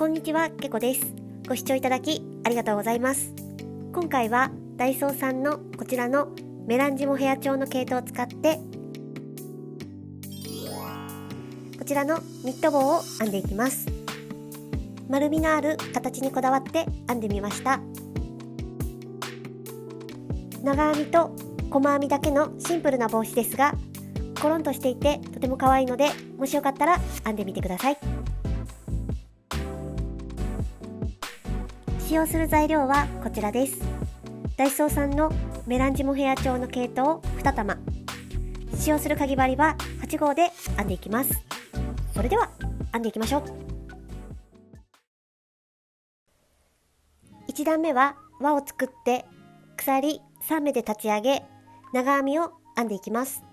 こんにちは、けこです。ご視聴いただきありがとうございます。今回はダイソーさんのこちらのメランジモヘア調の毛糸を使ってこちらのニット帽を編んでいきます。丸みのある形にこだわって編んでみました。長編みと細編みだけのシンプルな帽子ですが、コロンとしていてとても可愛いので、もしよかったら編んでみてください。使用する材料はこちらです。ダイソーさんのメランジモヘア調の毛糸を2玉、使用するかぎ針は8号で編んでいきます。それでは編んでいきましょう。1段目は輪を作って鎖3目で立ち上げ、長編みを編んでいきます。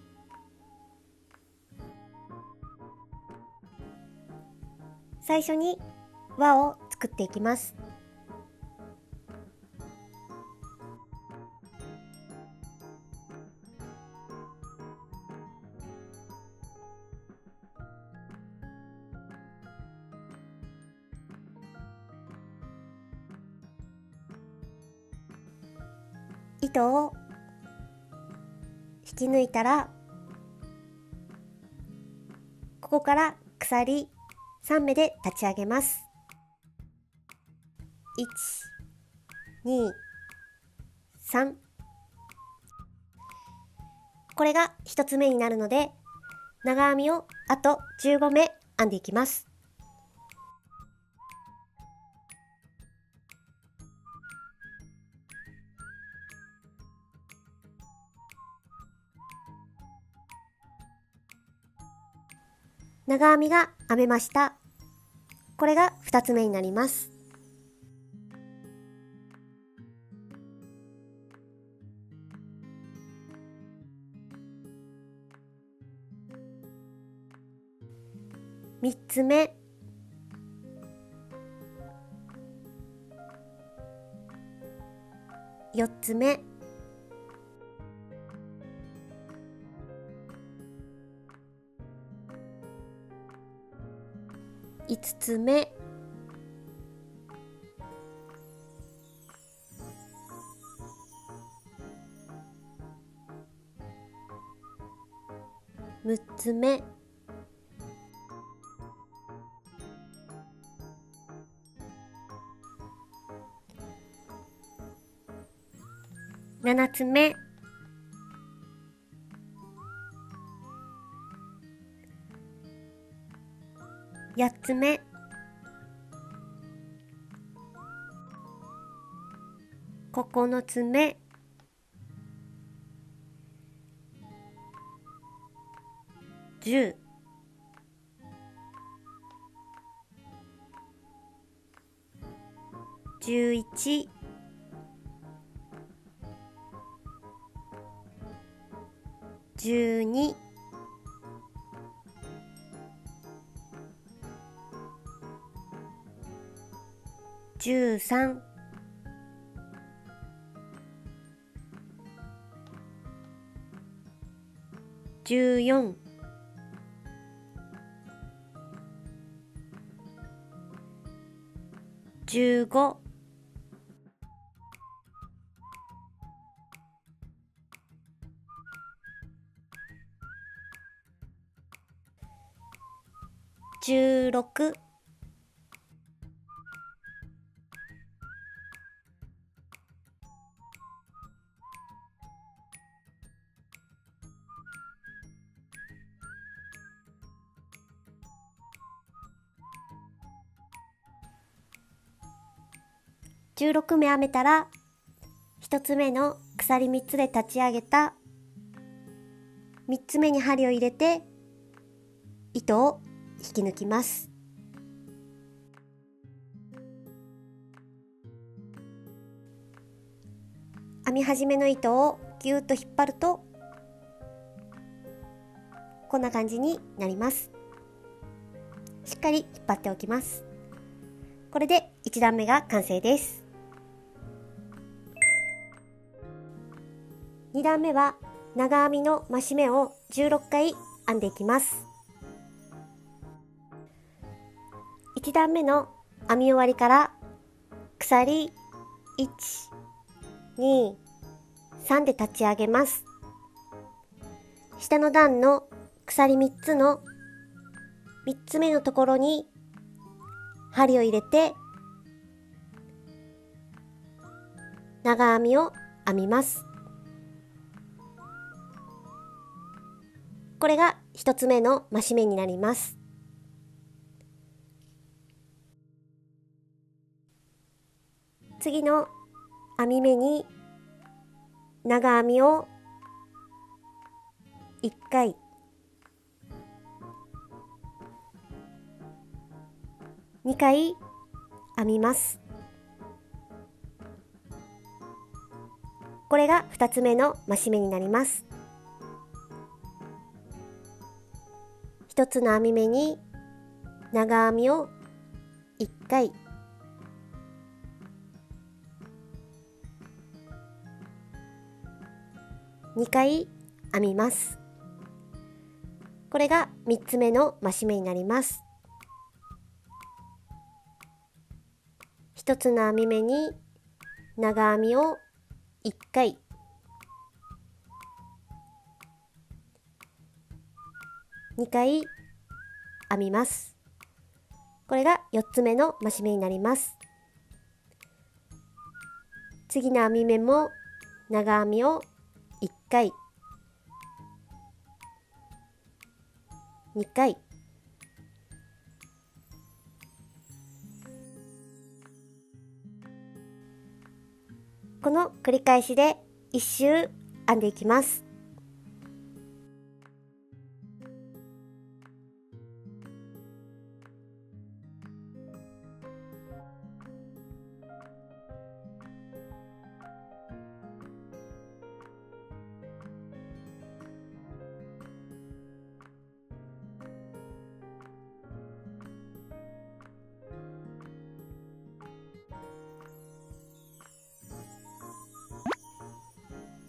最初に輪を作っていきます。糸を引き抜いたら、ここから鎖3目で立ち上げます。1、2、3。これが1つ目になるので、長編みをあと15目編んでいきます。長編みが編めました。これが2つ目になります。3つ目、4つ目、5つ目、6つ目、7つ目、8つ目、9つ目、10、11、12、13、14、15、16、16目編めたら、1つ目の鎖3つで立ち上げた3つ目に針を入れて糸を引き抜きます。編み始めの糸をぎゅーっと引っ張るとこんな感じになります。しっかり引っ張っておきます。これで1段目が完成です。2段目は長編みの増し目を16回編んでいきます。1段目の編み終わりから鎖1、2、3で立ち上げます。下の段の鎖3つの3つ目のところに針を入れて長編みを編みます。これが1つ目の増し目になります。次の編み目に長編みを1回、2回編みます。これが2つ目の増し目になります。1つの編み目に長編みを1回、2回編みます。これが3つ目の増し目になります。1つの編み目に長編みを1回、2回編みます。これが4つ目の増し目になります。次の編み目も長編みを1回、2回、この繰り返しで1周編んでいきます。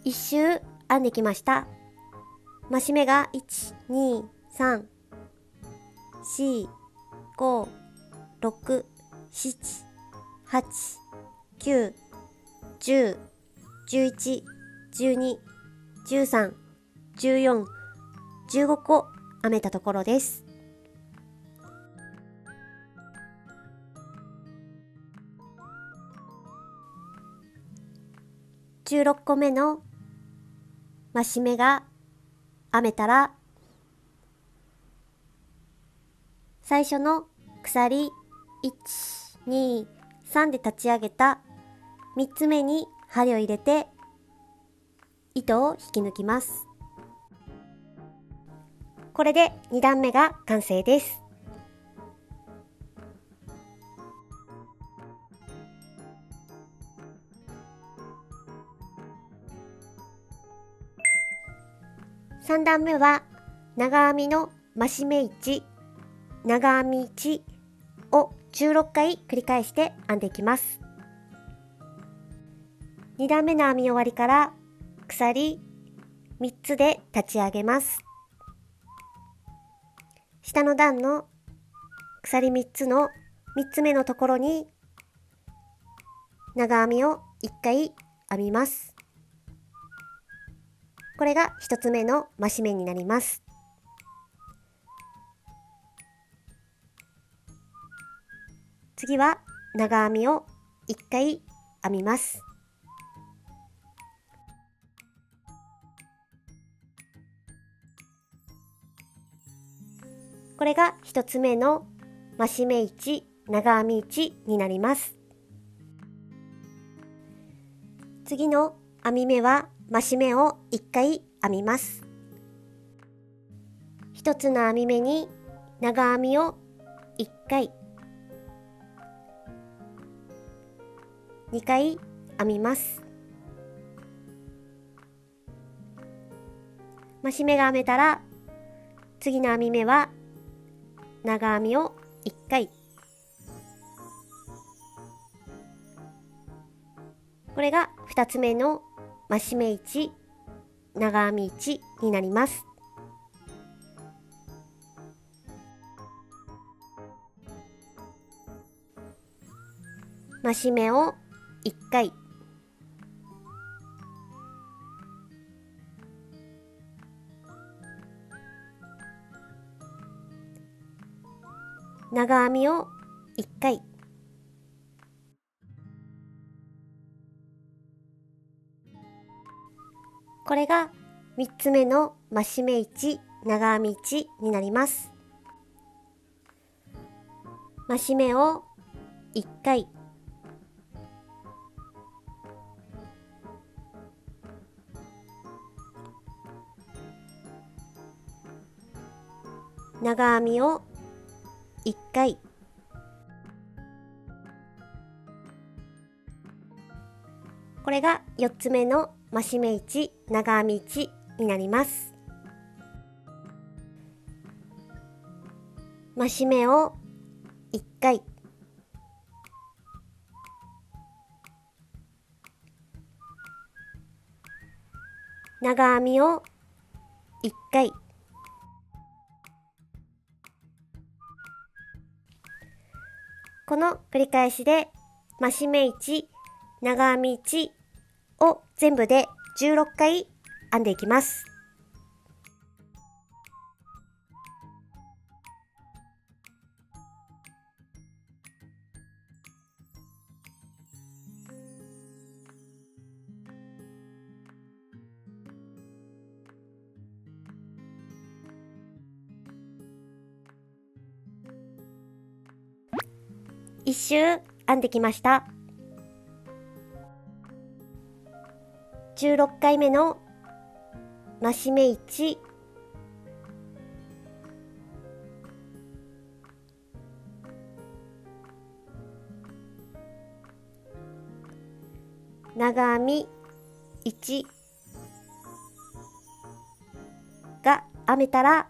1周編んできました。増し目が1、2、3、4、5、6、7、8、9、10、11、12、13、14、15個編めたところです。16個目の増し目が編めたら、最初の鎖1、2、3で立ち上げた3つ目に針を入れて糸を引き抜きます。これで2段目が完成です。3段目は長編みの増し目1、長編み1を16回繰り返して編んでいきます。2段目の編み終わりから鎖3つで立ち上げます。下の段の鎖3つの3つ目のところに長編みを1回編みます。これが1つ目の増し目になります。次は長編みを1回編みます。これが1つ目の増し目1、長編み1になります。次の編み目は増し目を1回編みます。1つの編み目に長編みを1回、2回編みます。増し目が編めたら、次の編み目は長編みを1回、これが2つ目の増し目1、長編み1になります。増し目を1回、長編みを1回、これが3つ目の増し目1、長編み1になります。増し目を1回、長編みを1回、これが4つ目の増し目1、長編み1になります。増し目を1回、長編みを1回、この繰り返しで増し目1、長編み1を全部で16回編んでいきます。一周編んできました。16回目の増し目1、長編み1が編めたら、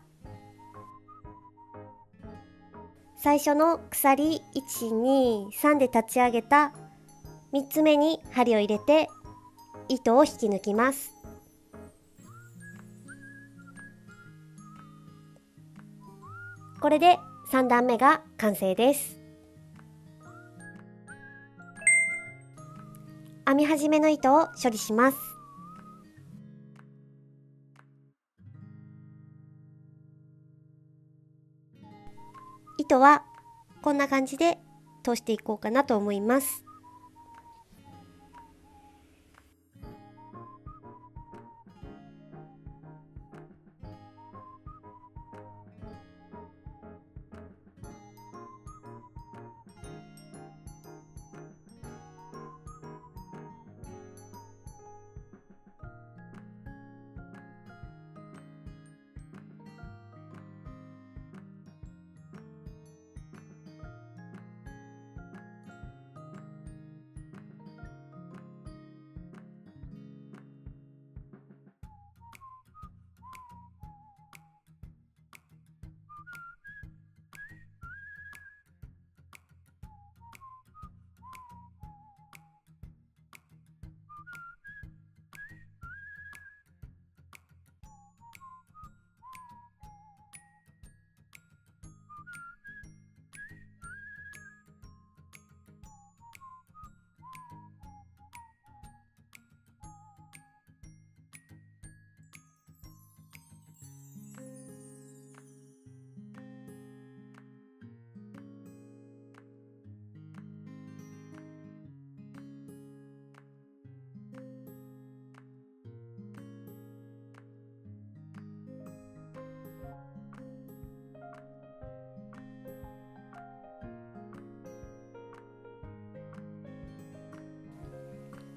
最初の鎖1、2、3で立ち上げた3つ目に針を入れて糸を引き抜きます。これで3段目が完成です。編み始めの糸を処理します。糸はこんな感じで通していこうかなと思います。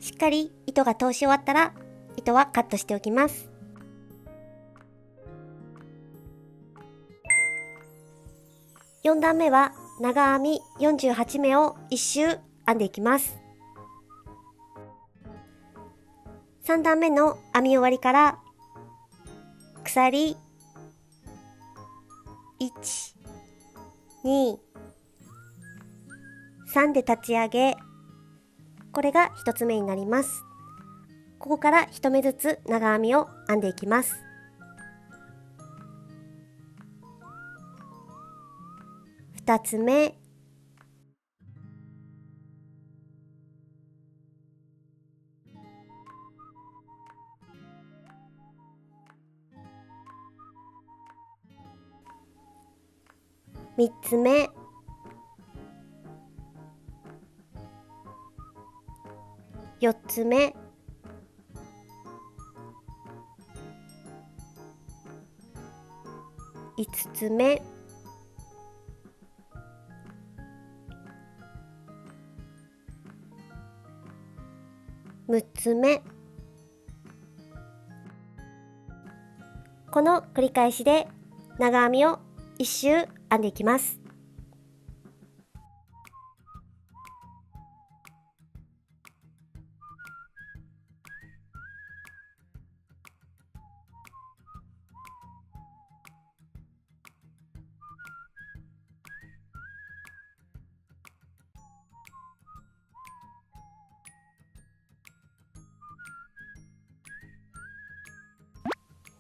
しっかり糸が通し終わったら、糸はカットしておきます。4段目は長編み48目を1周編んでいきます。3段目の編み終わりから鎖1、2、3で立ち上げ、これが1つ目になります。ここから1目ずつ長編みを編んでいきます。2つ目、3つ目、4つ目、5つ目、6つ目。この繰り返しで長編みを1周編んでいきます。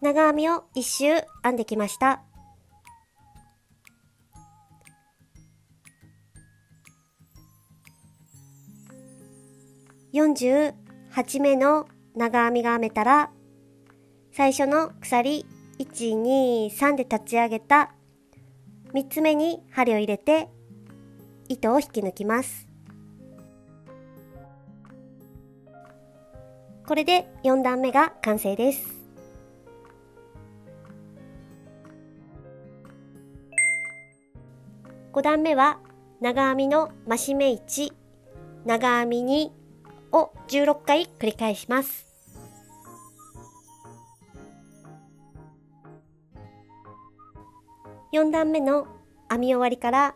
長編みを1周編んできました。48目の長編みが編めたら、最初の鎖1、2、3で立ち上げた3つ目に針を入れて糸を引き抜きます。これで4段目が完成です。5段目は長編みの増し目1、長編み2を16回繰り返します。4段目の編み終わりから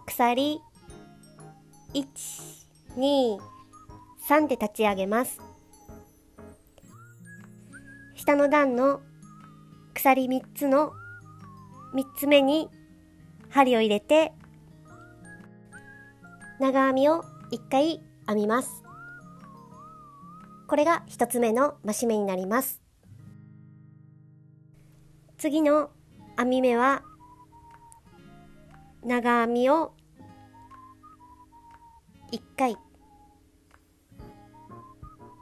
鎖1、2、3で立ち上げます。下の段の鎖3つの3つ目に針を入れて長編みを1回編みます。これが1つ目の増し目になります。次の編み目は長編みを1回、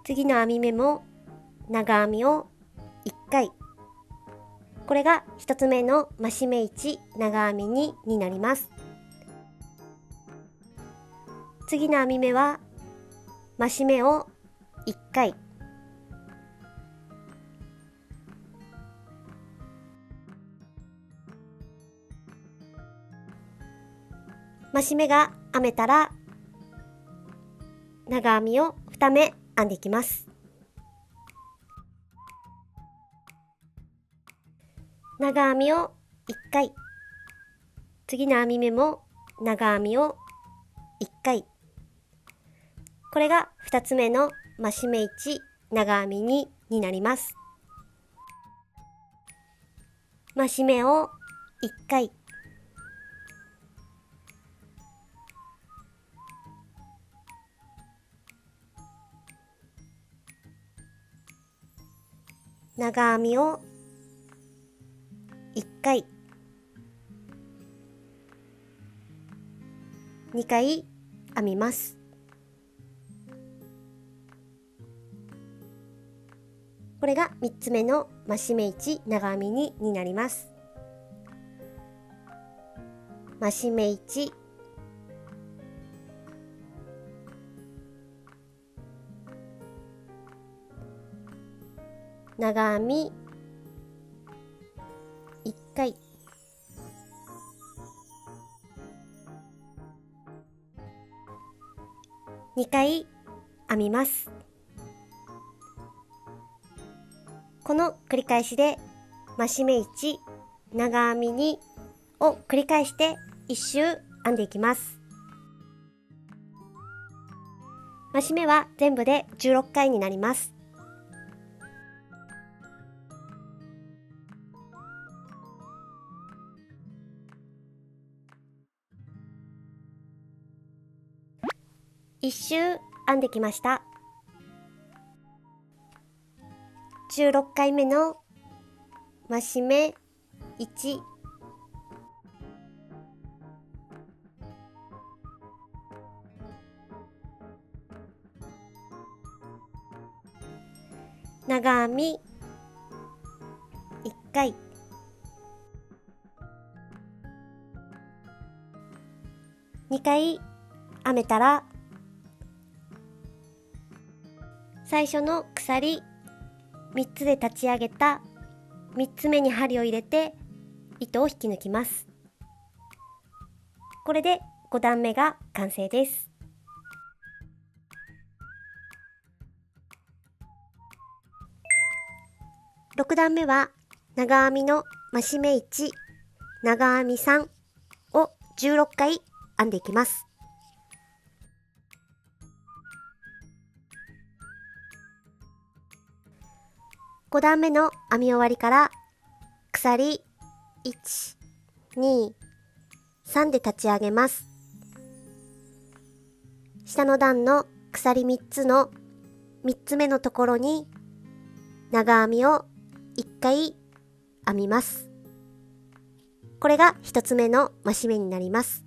次の編み目も長編みを1回、これが1つ目の増し目1、長編み2になります。次の編み目は増し目を1回、増し目が編めたら長編みを2目編んでいきます。長編みを1回、次の編み目も長編みを1回、これが2つ目の増し目1、長編み2になります。増し目を1回、長編みを1回、2回編みます。これが3つ目の増し目1、長編み2になります。増し目1、長編み1回、2回編みます。この繰り返しで増し目1、長編み2を繰り返して1周編んでいきます。増し目は全部で16回になります。1周編んできました。16回目の増し目1、長編み1回、2回編めたら、最初の鎖3つで立ち上げた3つ目に針を入れて糸を引き抜きます。これで5段目が完成です。6段目は長編みの増し目1、長編み3を16回編んでいきます。5段目の編み終わりから鎖1、2、3で立ち上げます。下の段の鎖3つの3つ目のところに長編みを1回編みます。これが1つ目の増し目になります。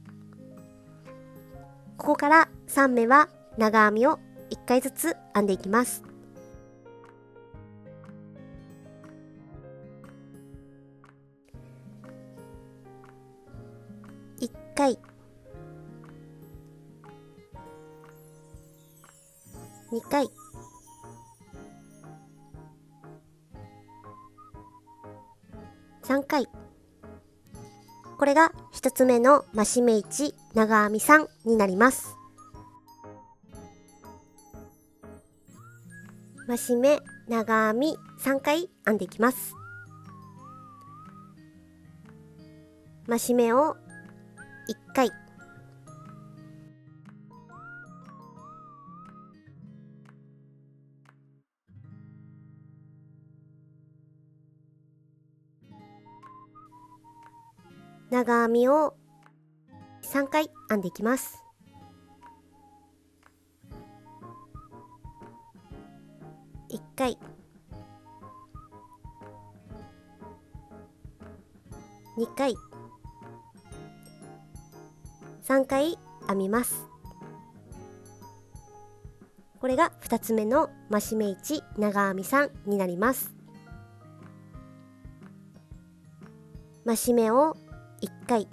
ここから3目は長編みを1回ずつ編んでいきます。1回、2回、3回。これが1つ目の増し目1、長編み3になります。増し目、長編み3回編んでいきます。増し目を1回、長編みを3回編んでいきます。1回、2回、3回編みます。これが2つ目の増し目1、長編み3になります。増し目を1回、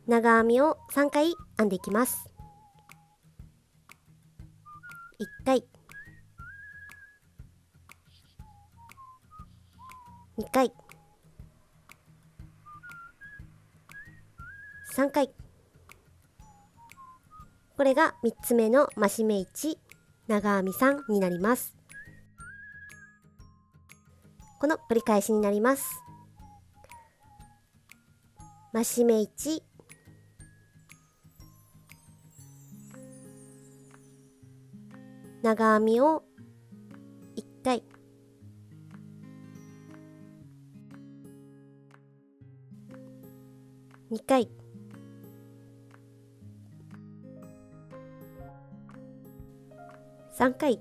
長編みを3回編んでいきます。1回、2回、3回。これが3つ目の増し目1、長編み3になります。この繰り返しになります。増し目1、長編みを1回、2回、3回。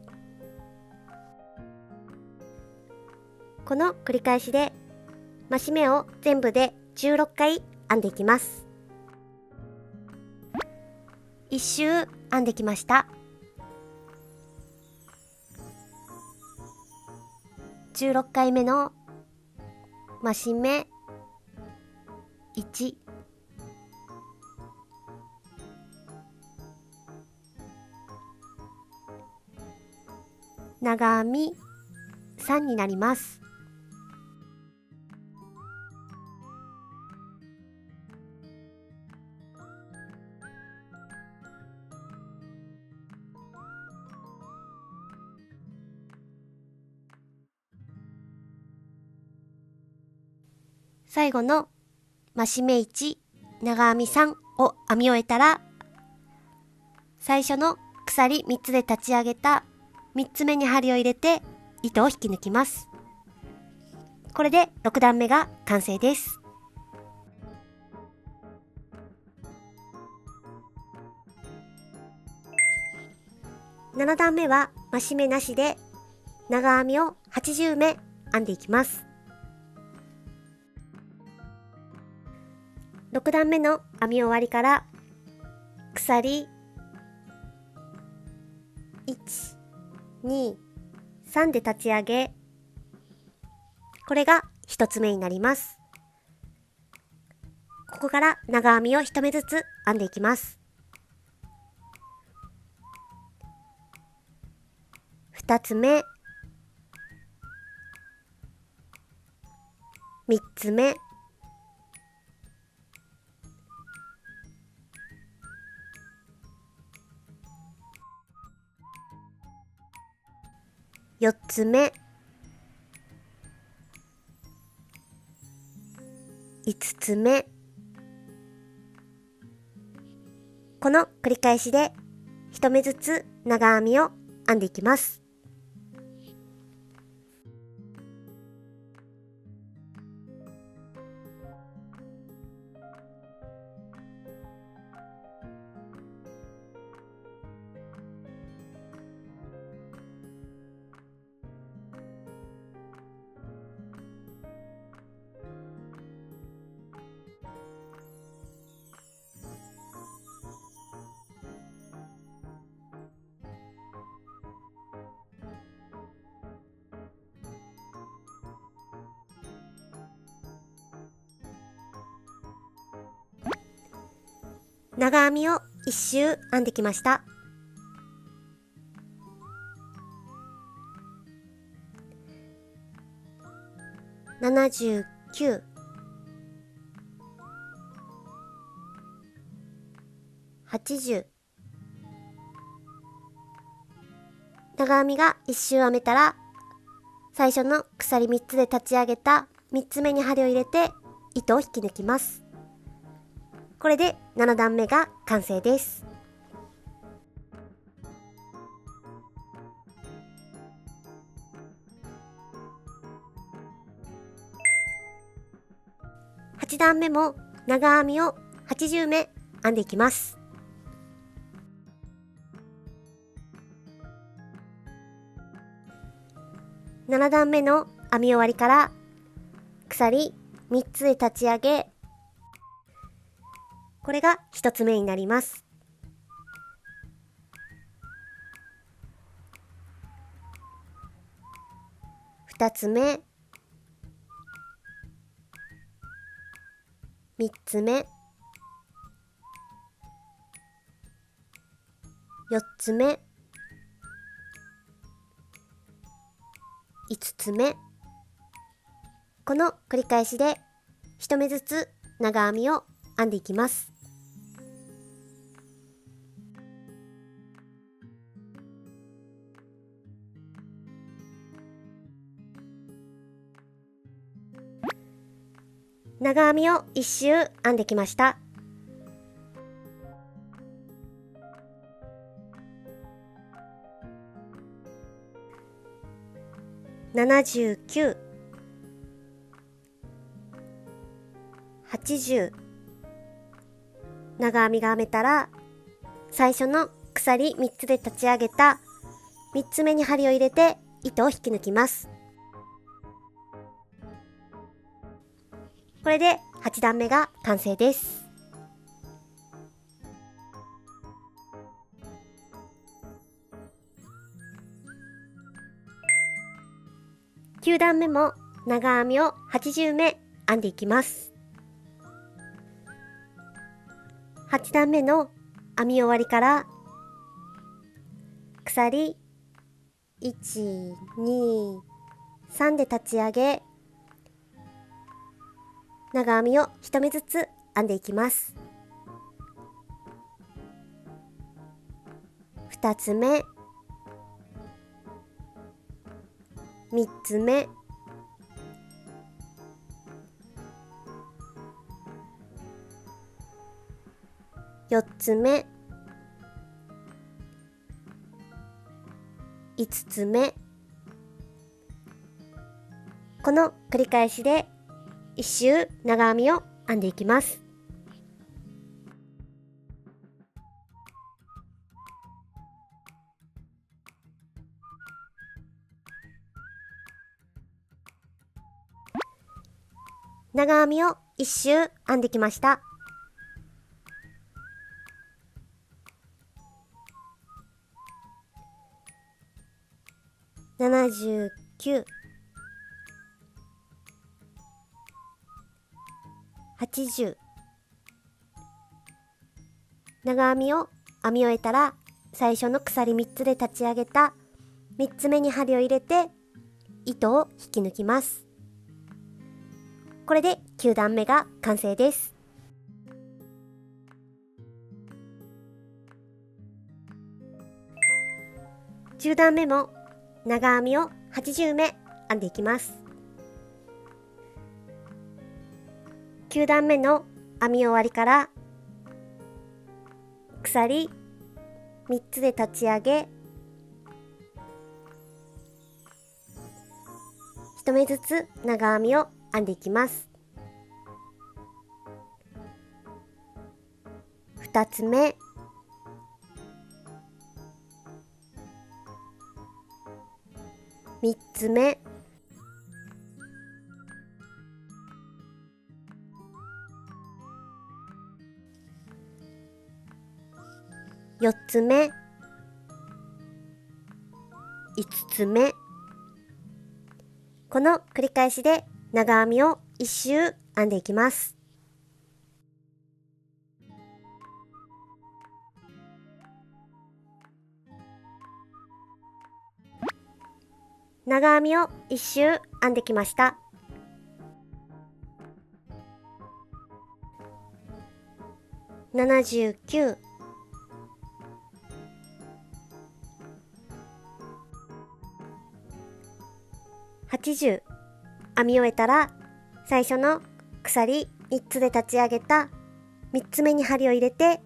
この繰り返しで増し目を全部で16回編んでいきます。1周編んできました。16回目の増し目1、長編み3になります。最後の増し目1、長編み3を編み終えたら、最初の鎖3つで立ち上げた3つ目に針を入れて糸を引き抜きます。これで6段目が完成です。7段目は増し目なしで長編みを80目編んでいきます。6段目の編み終わりから鎖1、2、3で立ち上げ、これが1つ目になります。ここから長編みを1目ずつ編んでいきます。2つ目、3つ目、4つ目、5つ目、この繰り返しで1目ずつ長編みを編んでいきます。長編みを1周編んできました。79、80、長編みが1周編めたら、最初の鎖3つで立ち上げた3つ目に針を入れて糸を引き抜きます。これで7段目が完成です。8段目も長編みを80目編んでいきます。7段目の編み終わりから鎖3つで立ち上げ、これが1つ目になります。2つ目、3つ目、4つ目、5つ目、この繰り返しで1目ずつ長編みを編んでいきます。長編みを1周編んできました。79、80、長編みが編めたら、最初の鎖3つで立ち上げた3つ目に針を入れて糸を引き抜きます。これで8段目が完成です。9段目も長編みを80目編んでいきます。8段目の編み終わりから鎖1、2、3で立ち上げ、長編みを1目ずつ編んでいきます。2つ目、3つ目、4つ目、5つ目、この繰り返しで1周長編みを編んでいきます。長編みを1周編んできました。79、80。長編みを編み終えたら、最初の鎖3つで立ち上げた3つ目に針を入れて糸を引き抜きます。これで9段目が完成です。10段目も長編みを80目編んでいきます。9段目の編み終わりから鎖3つで立ち上げ、1目ずつ長編みを編んでいきます。2つ目、3つ目、4つ目、5つ目。この繰り返しで長編みを1周編んでいきます。長編みを1周編んできました。79、80。編み終えたら、最初の鎖3つで立ち上げた3つ目に針を入れて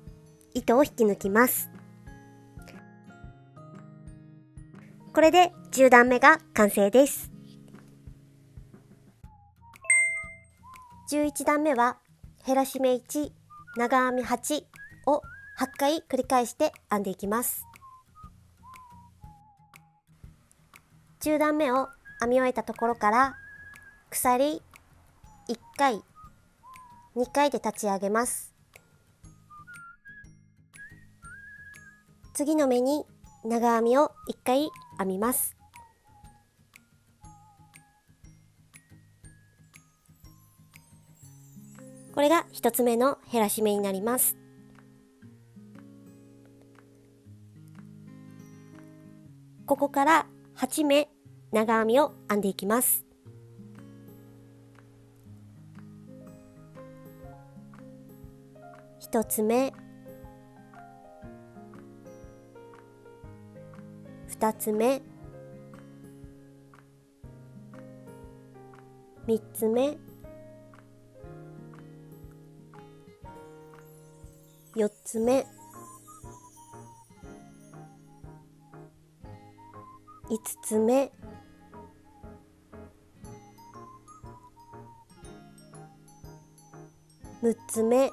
糸を引き抜きます。これで10段目が完成です。11段目は減らし目1、長編み8を8回繰り返して編んでいきます。10段目を編み終えたところから鎖1回、2回で立ち上げます。次の目に長編みを1回編みます。これが1つ目の減らし目になります。ここから8目長編みを編んでいきます。1つ目、2つ目、3つ目、4つ目、5つ目、6つ目、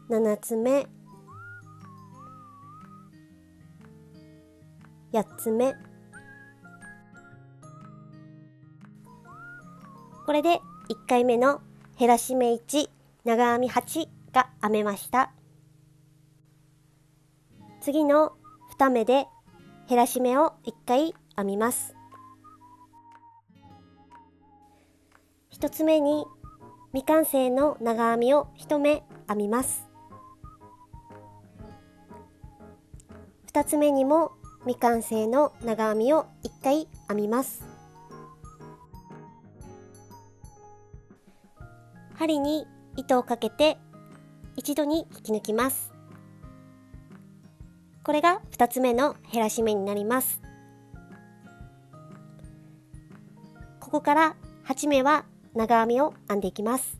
7つ目、8つ目。これで1回目の減らし目1、長編み8が編めました。次の2目で減らし目を1回編みます。1つ目に未完成の長編みを1目編みます。2つ目にも未完成の長編みを1回編みます。針に糸をかけて一度に引き抜きます。これが2つ目の減らし目になります。ここから8目は長編みを編んでいきます。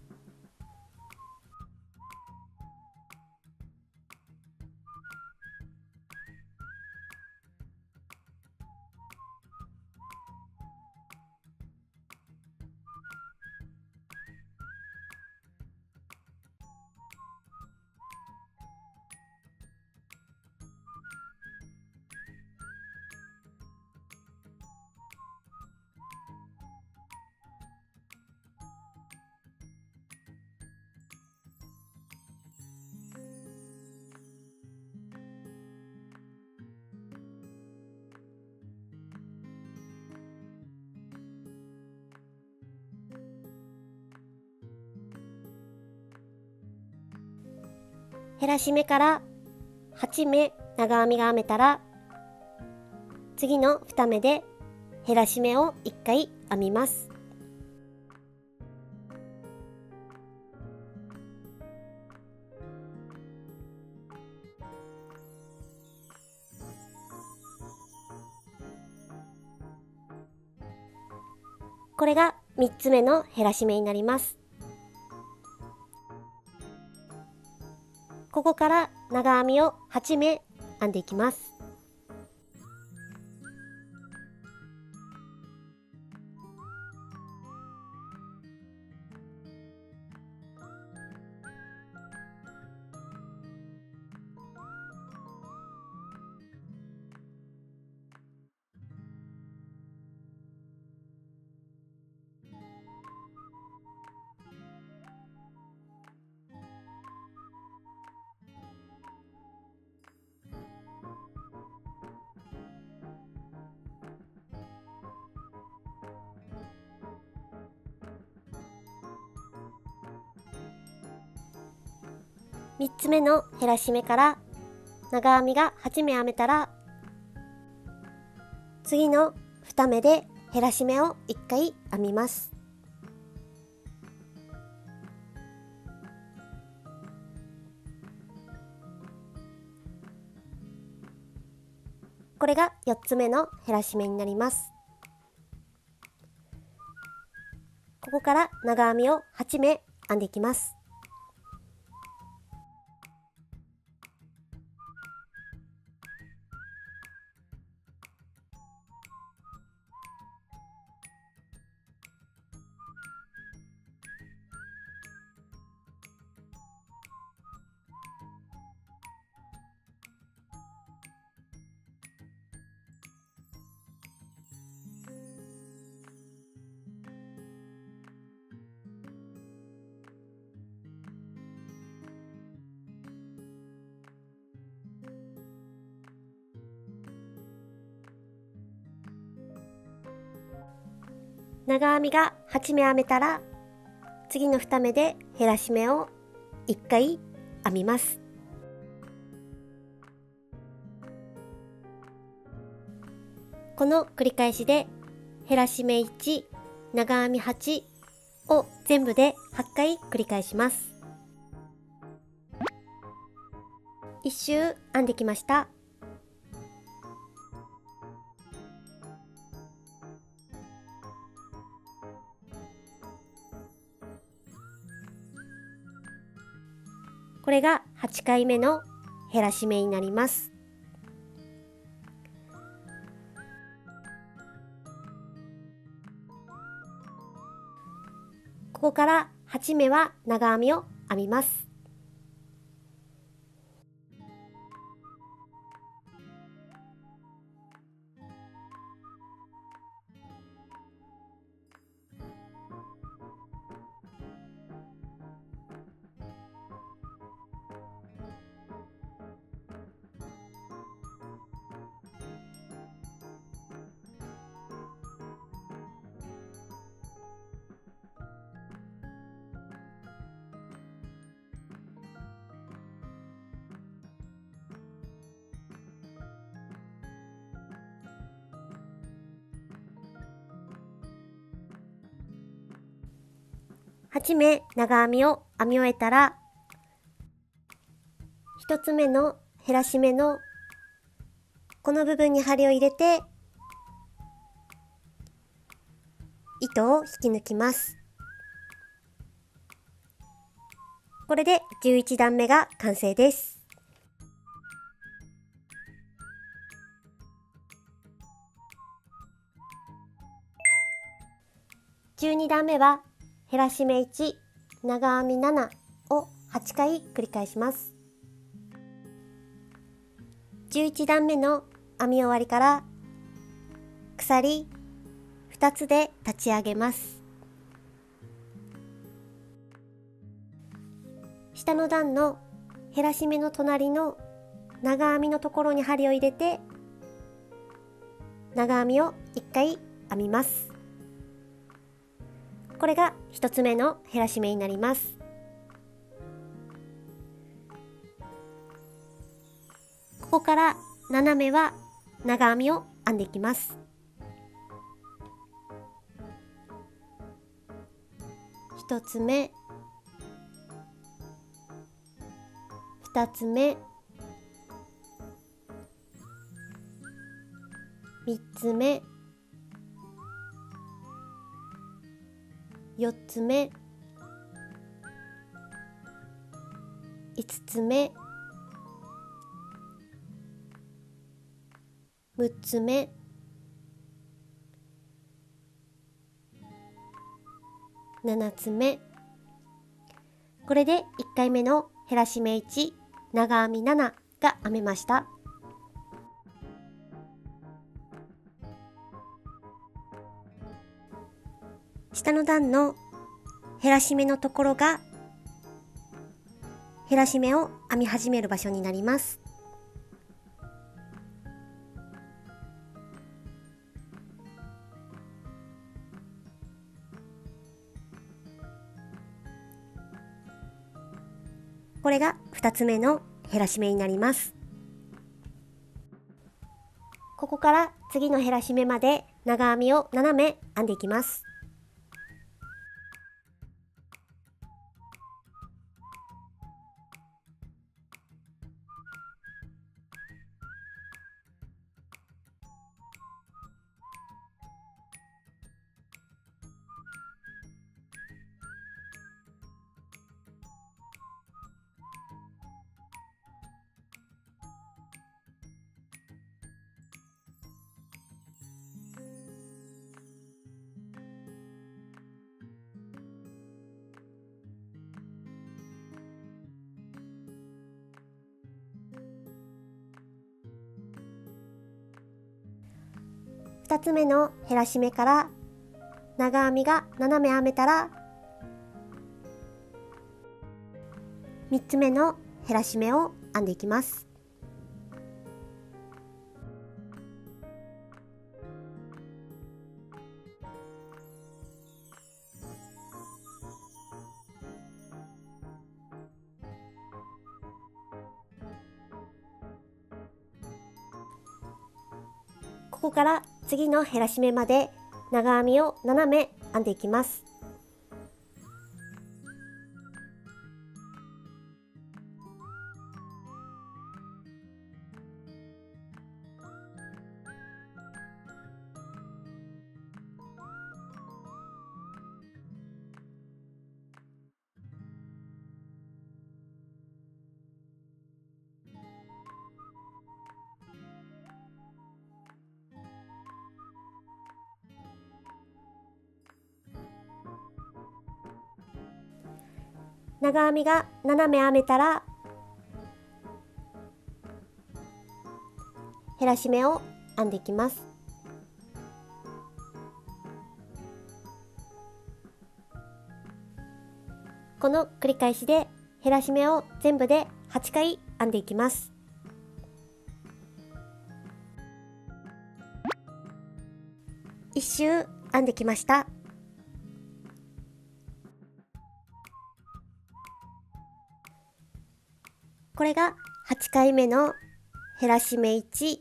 減らし目から8目長編みが編めたら、次の2目で減らし目を1回編みます。これが3つ目の減らし目になります。ここから長編みを8目編んでいきます。3つ目の減らし目から長編みが8目編めたら、次の2目で減らし目を1回編みます。これが4つ目の減らし目になります。ここから長編みを8目編んでいきます。長編みが8目編めたら、次の2目で減らし目を1回編みます。この繰り返しで減らし目1、長編み8を全部で8回繰り返します。1周編んできました。これが8回目の減らし目になります。ここから8目は長編みを編みます。8目長編みを編み終えたら、1つ目の減らし目のこの部分に針を入れて糸を引き抜きます。これで11段目が完成です。12段目は減らし目1、長編み7を8回繰り返します。11段目の編み終わりから鎖2つで立ち上げます。下の段の減らし目の隣の長編みのところに針を入れて長編みを1回編みます。これが1つ目の減らし目になります。から斜めは長編みを編んでいきます。1つ目、2つ目、3つ目、4つ目、5つ目、6つ目、7つ目。これで1回目の減らし目1、長編み7が編めました。下の段の減らし目のところが減らし目を編み始める場所になります。これが2つ目の減らし目になります。ここから次の減らし目まで長編みを斜め編んでいきます。2つ目の減らし目から長編みが斜め編めたら3つ目の減らし目を編んでいきます。ここから次の減らし目まで長編みを斜め編んでいきます。長編みが斜め編めたら減らし目を編んでいきます。この繰り返しで減らし目を全部で8回編んでいきます。1周編んできました。これが8回目の減らし目1、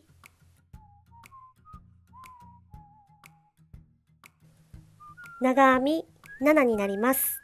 長編み7になります。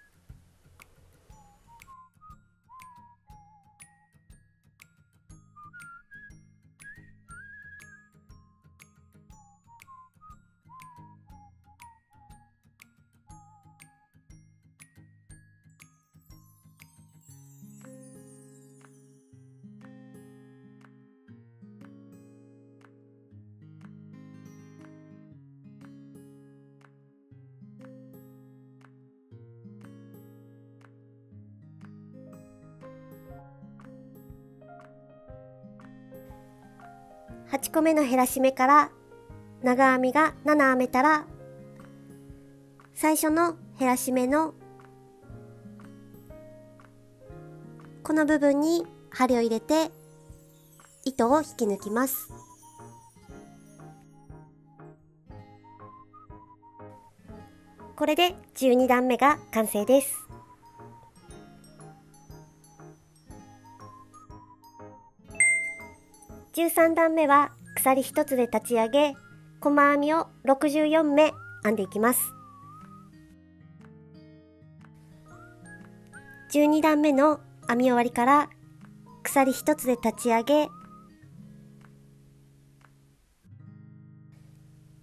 8個目の減らし目から長編みが7編めたら最初の減らし目のこの部分に針を入れて糸を引き抜きます。これで12段目が完成です。13 13段目は鎖1つで立ち上げ、細編みを64目編んでいきます。12段目の編み終わりから鎖1つで立ち上げ、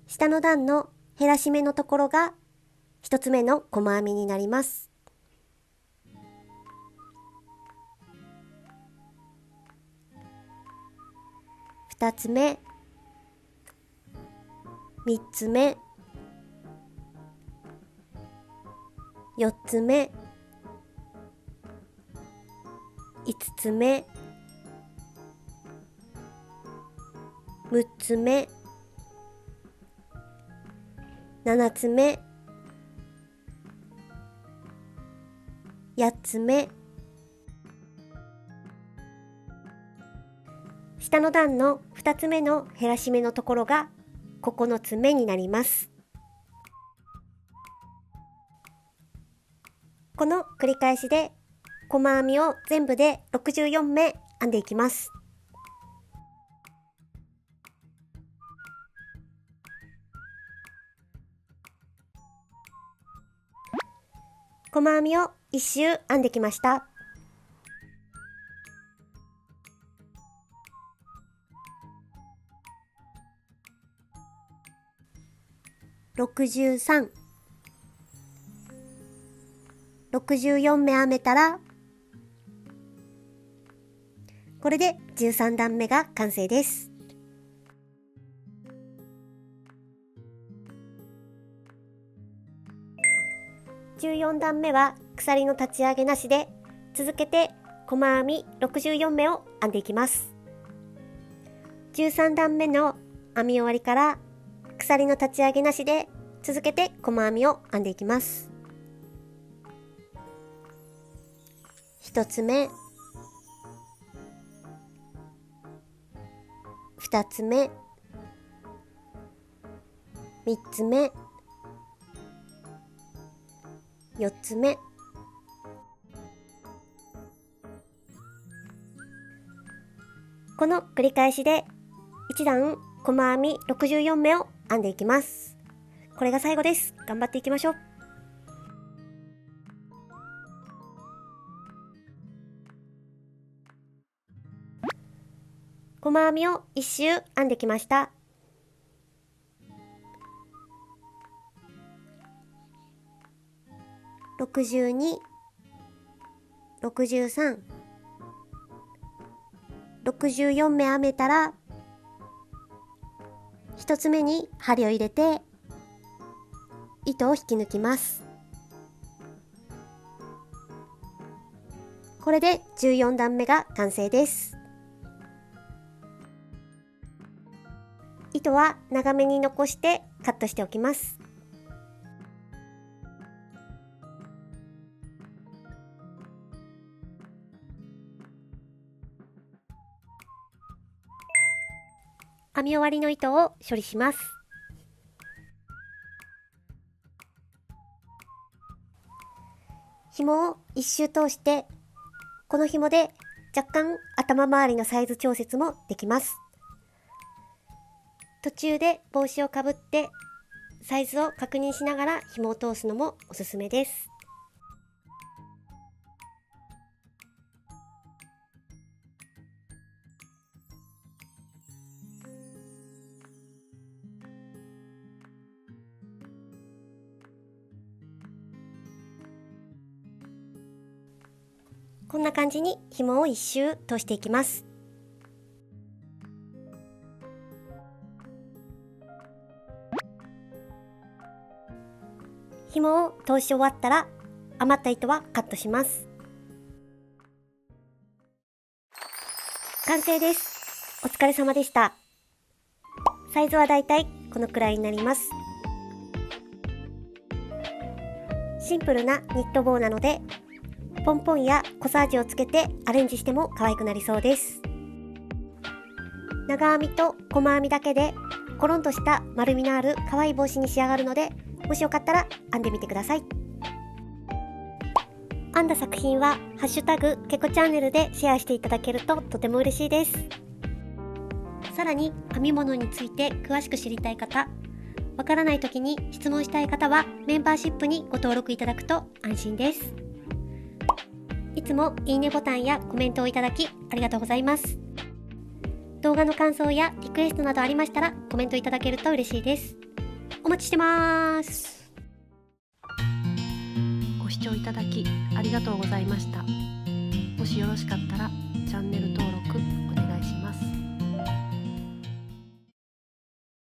下の段の減らし目のところが1つ目の細編みになります。2つ目、3つ目、4つ目、5つ目、6つ目、7つ目、8つ目、下の段の2つ目の減らし目のところが9つ目になります。この繰り返しで細編みを全部で64目編んでいきます。細編みを1周編んできました。63、64目編めたら、これで13段目が完成です。14段目は鎖の立ち上げなしで、続けて細編み64目を編んでいきます。13段目の編み終わりから鎖の立ち上げなしで、続けて細編みを編んでいきます。1つ目、2つ目、3つ目、4つ目、この繰り返しで1段細編み64目を編んでいきます。これが最後です。頑張っていきましょう。細編みを1周編んできました。62、63、64目編めたら、1つ目に針を入れて糸を引き抜きます。これで14段目が完成です。糸は長めに残してカットしておきます。編み終わりの糸を処理します。紐を一周通して、この紐で若干頭周りのサイズ調節もできます。途中で帽子をかぶってサイズを確認しながら紐を通すのもおすすめです。こんな感じに紐を一周通していきます。紐を通し終わったら余った糸はカットします。完成です。お疲れ様でした。サイズはだいたいこのくらいになります。シンプルなニット帽なので、ポンポンやコサージュをつけてアレンジしても可愛くなりそうです。長編みと細編みだけでコロンとした丸みのある可愛い帽子に仕上がるので、もしよかったら編んでみてください。編んだ作品はハッシュタグけこチャンネルでシェアしていただけるととても嬉しいです。さらに編み物について詳しく知りたい方、わからない時に質問したい方はメンバーシップにご登録いただくと安心です。いつもいいねボタンやコメントをいただきありがとうございます。動画の感想やリクエストなどありましたらコメントいただけると嬉しいです。お待ちしてます。ご視聴いただきありがとうございました。もしよろしかったらチャンネル登録お願いします。